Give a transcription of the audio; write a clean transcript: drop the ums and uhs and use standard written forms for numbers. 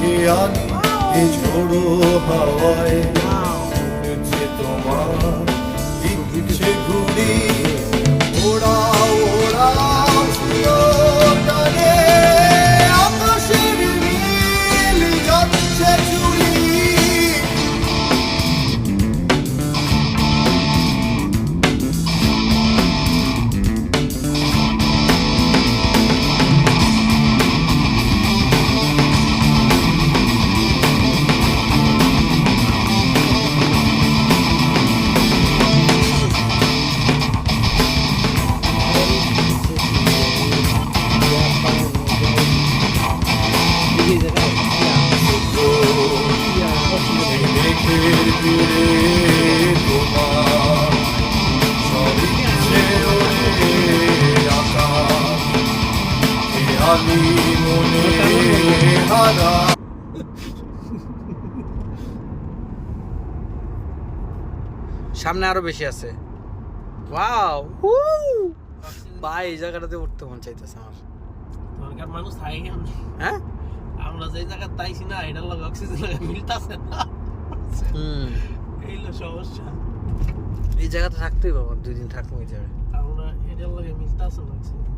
ডেকে আনি এই ঝোড়ো হাওয়ায় উড়ছে তোমার ইচ্ছে ঘুরি ওড়াও ওড়াও সুন্দরকারে আকাশের নীল যাচ্ছে চুরি মেঘের তীরে তোমার সব ইচ্ছে ওরে আকাশ আমি মনে হারা সামনে আরো বেশি আছে। ওয়াও ভাই এই জায়গাটাতে উঠতে মন চাইতেছে আমার। দরকার মানুষ থাকে কেন? হ্যাঁ আমরা যে জায়গা তাইছি না এটার লগে অক্সিজেন লাগে মিলতাছে না। এই হলো সমস্যা। এই জায়গাতে থাকতেই বাবা 2 দিন থাকবো এই জায়গায়। আমরা এটার লগে মিলতাছে না অক্সিজেন।